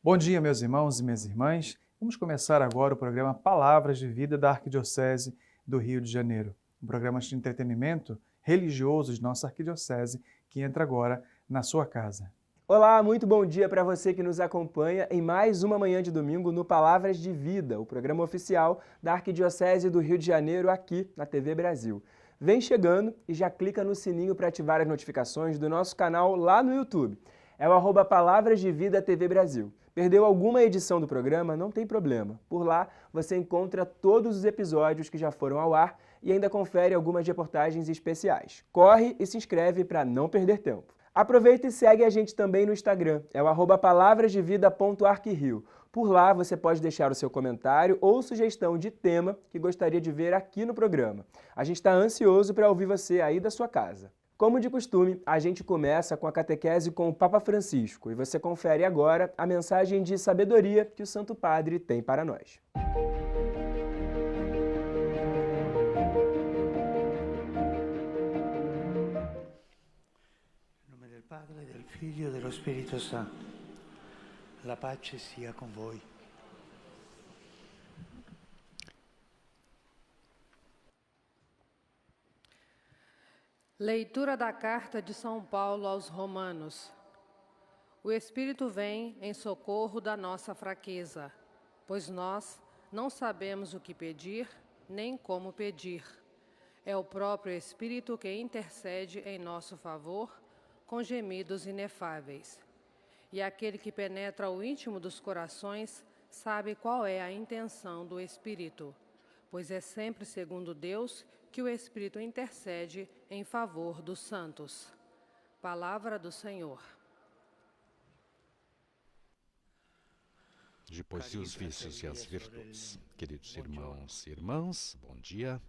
Bom dia, meus irmãos e minhas irmãs. Vamos começar agora o programa Palavras de Vida da Arquidiocese do Rio de Janeiro. Um programa de entretenimento religioso de nossa arquidiocese que entra agora na sua casa. Olá, muito bom dia para você que nos acompanha em mais uma manhã de domingo no Palavras de Vida, o programa oficial da Arquidiocese do Rio de Janeiro aqui na TV Brasil. Vem chegando e já clica no sininho para ativar as notificações do nosso canal lá no YouTube. É o @Palavras de Vida TV Brasil. Perdeu alguma edição do programa? Não tem problema. Por lá você encontra todos os episódios que já foram ao ar e ainda confere algumas reportagens especiais. Corre e se inscreve para não perder tempo. Aproveita e segue a gente também no Instagram, é o @palavrasdevida.arquirio. Por lá você pode deixar o seu comentário ou sugestão de tema que gostaria de ver aqui no programa. A gente está ansioso para ouvir você aí da sua casa. Como de costume, a gente começa com a catequese com o Papa Francisco e você confere agora a mensagem de sabedoria que o Santo Padre tem para nós. Padre, del Figlio e dello Spirito Santo. La pace sia con voi. Leitura da Carta de São Paulo aos Romanos. O Espírito vem em socorro da nossa fraqueza, pois nós não sabemos o que pedir, nem como pedir. É o próprio Espírito que intercede em nosso favor, com gemidos inefáveis. E aquele que penetra o íntimo dos corações sabe qual é a intenção do Espírito, pois é sempre segundo Deus que o Espírito intercede em favor dos santos. Palavra do Senhor. Depois dos vícios e as virtudes. Queridos irmãos e irmãs, bom dia.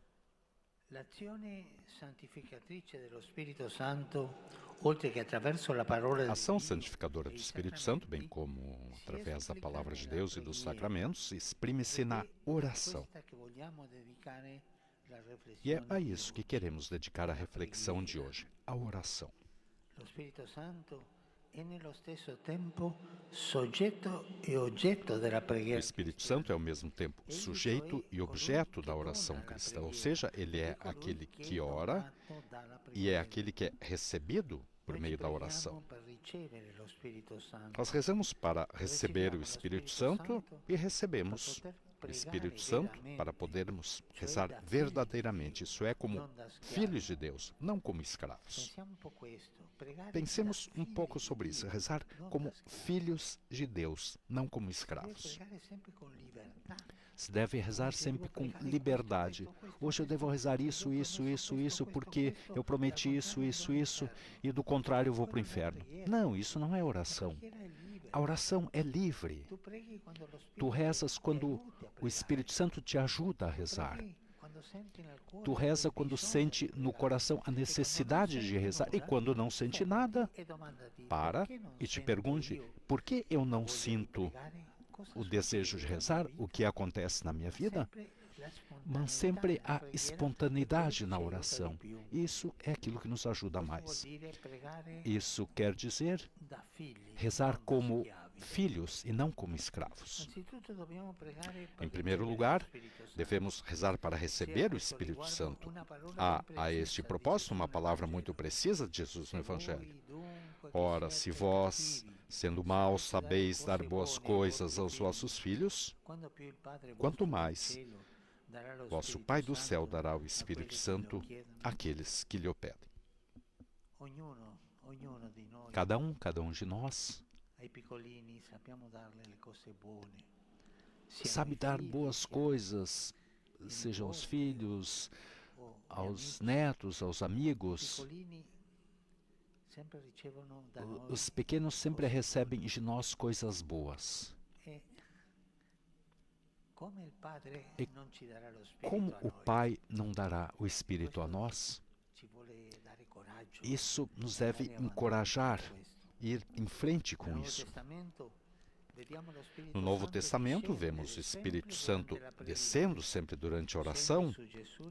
L'azione santificatrice dello Spirito Santo, oltre che attraverso la parola A ação santificadora do Espírito Santo, bem como através da Palavra de Deus e dos sacramentos, exprime-se na oração. E é a isso que queremos dedicar a reflexão de hoje, a oração. Lo Spirito Santo è nello stesso tempo soggetto e oggetto della O preghiera. Espírito Santo é ao mesmo tempo sujeito e objeto da oração cristã, ou seja, ele é aquele que ora e é aquele que é recebido por meio da oração. Nós rezamos para receber o Espírito Santo e recebemos o Espírito Santo para podermos rezar verdadeiramente, isso é, como filhos de Deus, não como escravos. Pensemos um pouco sobre isso, rezar como filhos de Deus, não como escravos. Se deve rezar sempre com liberdade. Hoje eu devo rezar isso, porque eu prometi isso, e do contrário eu vou para o inferno. Não, isso não é oração. A oração é livre. Tu rezas quando o Espírito Santo te ajuda a rezar. Tu reza quando sente no coração a necessidade de rezar. E quando não sente nada, para e te pergunte, por que eu não sinto o desejo de rezar? O que acontece na minha vida? Mas sempre há espontaneidade na oração. Isso é aquilo que nos ajuda mais. Isso quer dizer rezar como filhos e não como escravos. Em primeiro lugar, devemos rezar para receber o Espírito Santo. Há a este propósito uma palavra muito precisa de Jesus no Evangelho. Ora, se vós, sendo maus, sabeis dar boas coisas aos vossos filhos, quanto mais vosso Pai do céu dará o Espírito Santo àqueles que lhe o pedem. Cada um de nós sabe dar boas coisas, sejam aos filhos, aos netos, aos amigos. Os pequenos sempre recebem de nós coisas boas. E como o Pai não dará o Espírito a nós, isso nos deve encorajar, ir em frente com isso. No Novo Testamento, vemos o Espírito Santo descendo sempre durante a oração,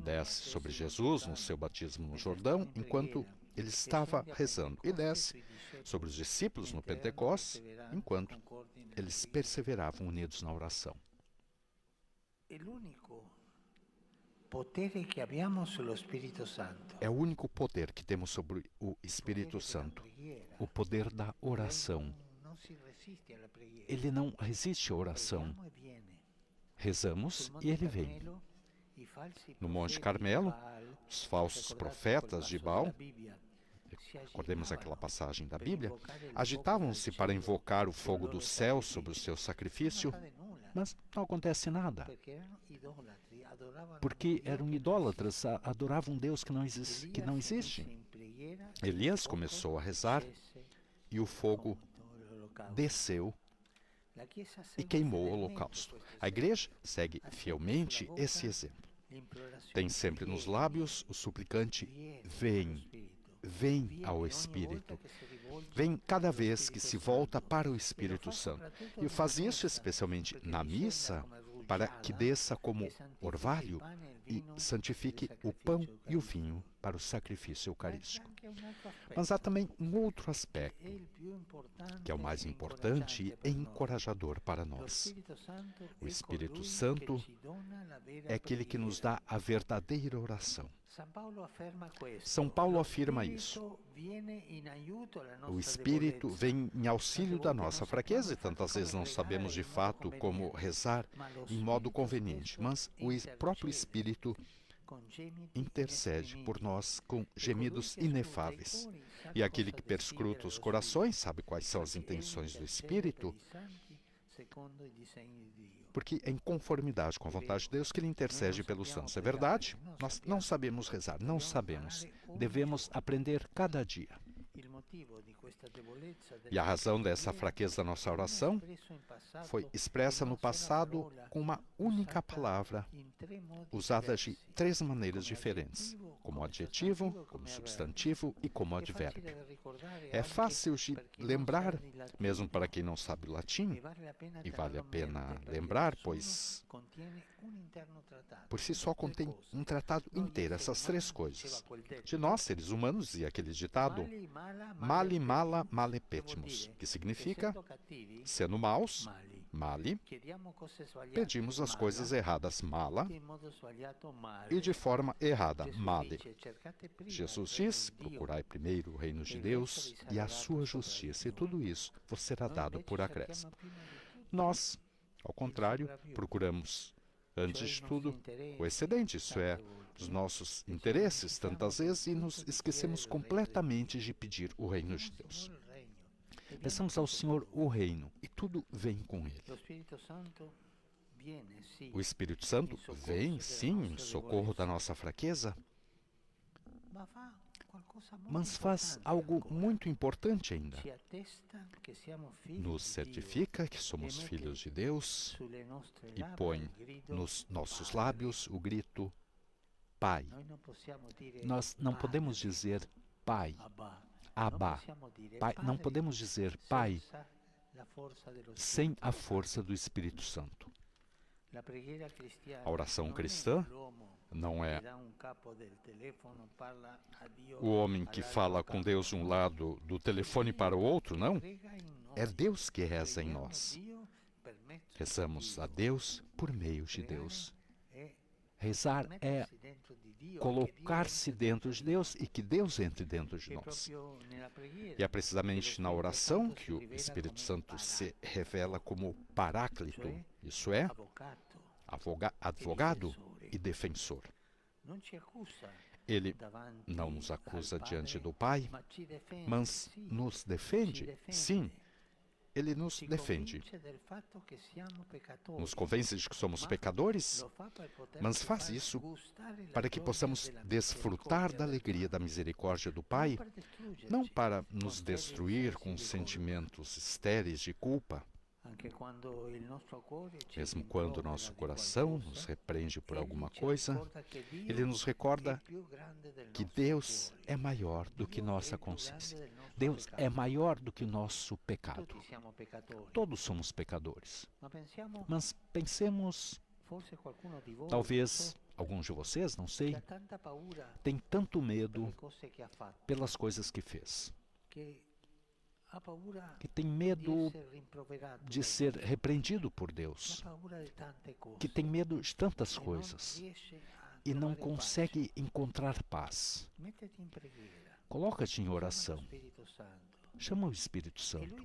desce sobre Jesus no seu batismo no Jordão, enquanto ele estava rezando, e desce sobre os discípulos no Pentecostes, enquanto eles perseveravam unidos na oração. É o único poder que temos sobre o Espírito Santo, o poder da oração. Ele não resiste à oração. Rezamos e ele vem. No Monte Carmelo, os falsos profetas de Baal, recordemos aquela passagem da Bíblia, agitavam-se para invocar o fogo do céu sobre o seu sacrifício, mas não acontece nada. Porque eram idólatras, adoravam um Deus que não existe. Elias começou a rezar e o fogo desceu e queimou o holocausto. A igreja segue fielmente esse exemplo. Tem sempre nos lábios o suplicante: vem, vem ao Espírito. Vem cada vez que se volta para o Espírito Santo. E faz isso especialmente na missa, para que desça como orvalho e santifique o pão e o vinho para o sacrifício eucarístico. Mas há também um outro aspecto, que é o mais importante e encorajador para nós. O Espírito Santo é aquele que nos dá a verdadeira oração. São Paulo afirma isso. O Espírito vem em auxílio da nossa fraqueza e tantas vezes não sabemos de fato como rezar em modo conveniente, mas o próprio Espírito intercede por nós com gemidos inefáveis. E aquele que perscruta os corações sabe quais são as intenções do Espírito, porque é em conformidade com a vontade de Deus que ele intercede pelos santos. É verdade? Nós não sabemos rezar, não sabemos. Devemos aprender cada dia. E a razão dessa fraqueza da nossa oração foi expressa no passado com uma única palavra, usada de 3 maneiras diferentes, como adjetivo, como substantivo e como advérbio. É fácil de lembrar, mesmo para quem não sabe o latim, e vale a pena lembrar, pois por si só contém um tratado inteiro, essas 3 coisas. De nós, seres humanos, dizia aquele ditado, mali mala male petimus, que significa, sendo maus, mali, pedimos as coisas erradas, mala, e de forma errada, male. Jesus diz, procurai primeiro o reino de Deus e a sua justiça, e tudo isso vos será dado por acréscimo. Nós, ao contrário, procuramos, antes de tudo, o excedente, isso é, os nossos interesses, tantas vezes, e nos esquecemos completamente de pedir o reino de Deus. Peçamos ao Senhor o reino, e tudo vem com Ele. O Espírito Santo vem, sim, em socorro da nossa fraqueza, mas faz algo muito importante ainda. Nos certifica que somos filhos de Deus e põe nos nossos lábios o grito Pai. Nós não podemos dizer Pai, Abba, Pai. Não podemos dizer Pai sem a força do Espírito Santo. A oração cristã não é o homem que fala com Deus de um lado do telefone para o outro, não. É Deus que reza em nós. Rezamos a Deus por meio de Deus. Rezar é colocar-se dentro de Deus e que Deus entre dentro de nós. E é precisamente na oração que o Espírito Santo se revela como Paráclito, isso é, advogado e defensor. Ele não nos acusa diante do Pai, mas nos defende, sim. Ele nos defende, nos convence de que somos pecadores, mas faz isso para que possamos desfrutar da alegria da misericórdia do Pai, não para nos destruir com sentimentos estéreis de culpa. Mesmo quando o nosso coração nos repreende por alguma coisa, Ele nos recorda que Deus é maior do que nossa consciência. Deus é maior do que nosso pecado. Todos somos pecadores. Mas pensemos, talvez alguns de vocês, não sei, tem tanto medo pelas coisas que fez, que tem medo de ser repreendido por Deus, que tem medo de tantas coisas e não consegue encontrar paz. Coloca-te em oração. Chama o Espírito Santo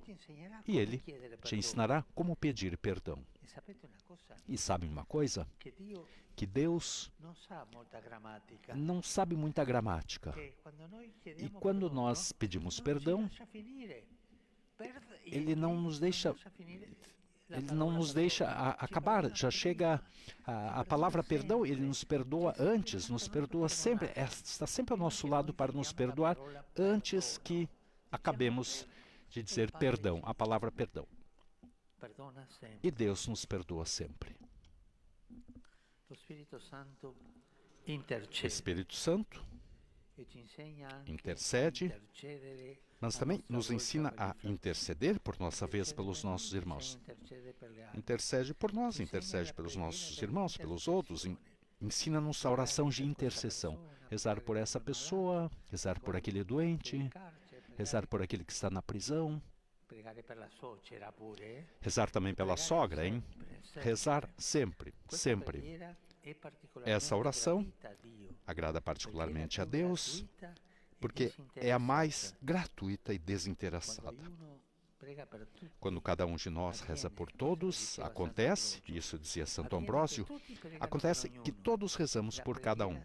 e ele te ensinará como pedir perdão. E sabe uma coisa? Que Deus não sabe muita gramática. E quando nós pedimos perdão, Ele não nos deixa acabar. Já chega a palavra perdão, Ele nos perdoa antes, nos perdoa sempre. Está sempre ao nosso lado para nos perdoar antes que acabemos de dizer perdão, a palavra perdão. E Deus nos perdoa sempre. O Espírito Santo intercede, mas também nos ensina a interceder por nossa vez pelos nossos irmãos. Intercede por nós, intercede pelos nossos irmãos, pelos outros. Ensina-nos a oração de intercessão. Rezar por essa pessoa, rezar por aquele doente, rezar por aquele que está na prisão. Rezar também pela sogra, hein? Rezar sempre, sempre. Essa oração agrada particularmente a Deus, porque é a mais gratuita e desinteressada. Quando cada um de nós reza por todos, acontece, isso dizia Santo Ambrósio, acontece que todos rezamos por cada um.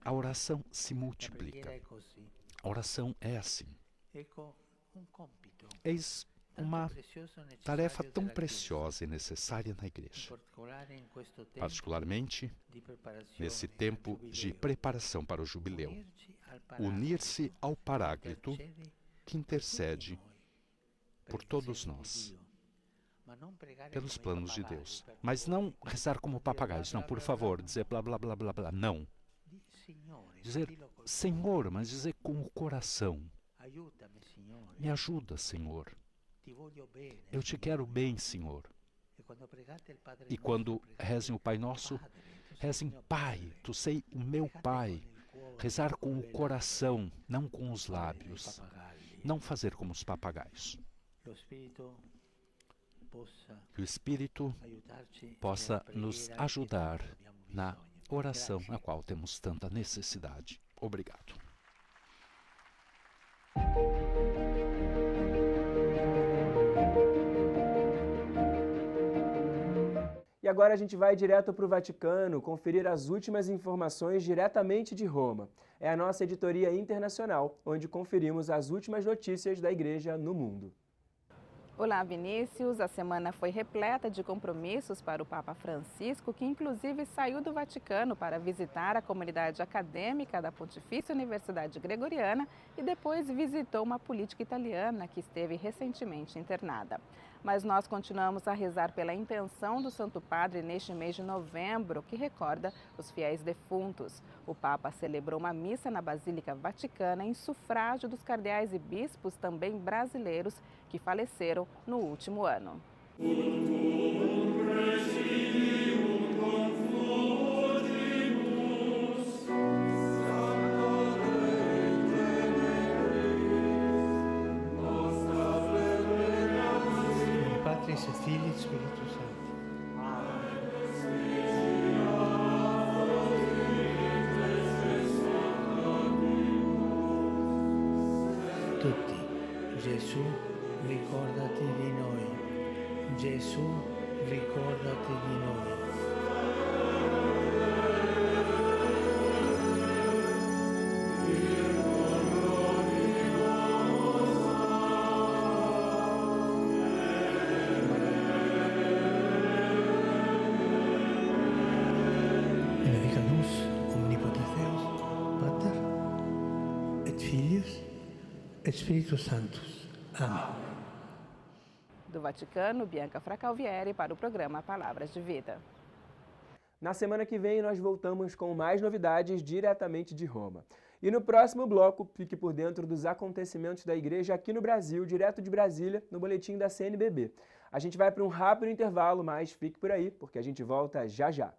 A oração se multiplica. A oração é assim. Eis uma tarefa tão preciosa e necessária na Igreja, particularmente nesse tempo de preparação para o jubileu. Unir-se ao Paráclito que intercede por todos nós, pelos planos de Deus. Mas não rezar como papagaios, não, por favor, dizer blá blá blá blá blá, não. Dizer Senhor, mas dizer com o coração. Me ajuda, Senhor. Eu te quero bem, Senhor. E quando rezem o Pai Nosso, rezem Pai, tu sei o meu Pai. Rezar com o coração, não com os lábios. Não fazer como os papagaios. Que o Espírito possa nos ajudar na oração na qual temos tanta necessidade. Obrigado. E agora a gente vai direto para o Vaticano conferir as últimas informações diretamente de Roma. É a nossa editoria internacional, onde conferimos as últimas notícias da Igreja no mundo. Olá, Vinícius. A semana foi repleta de compromissos para o Papa Francisco, que inclusive saiu do Vaticano para visitar a comunidade acadêmica da Pontifícia Universidade Gregoriana e depois visitou uma política italiana que esteve recentemente internada. Mas nós continuamos a rezar pela intenção do Santo Padre neste mês de novembro, que recorda os fiéis defuntos. O Papa celebrou uma missa na Basílica Vaticana em sufrágio dos cardeais e bispos também brasileiros que faleceram no último ano. Patris et Filii et Spiritus Sancti. Tutti, Gesù, ricordati di noi. Gesù, ricordati di noi. Espírito Santo. Amém. Do Vaticano, Bianca Fracalvieri para o programa Palavras de Vida. Na semana que vem nós voltamos com mais novidades diretamente de Roma. E no próximo bloco, fique por dentro dos acontecimentos da Igreja aqui no Brasil, direto de Brasília, no boletim da CNBB. A gente vai para um rápido intervalo, mas fique por aí, porque a gente volta já já.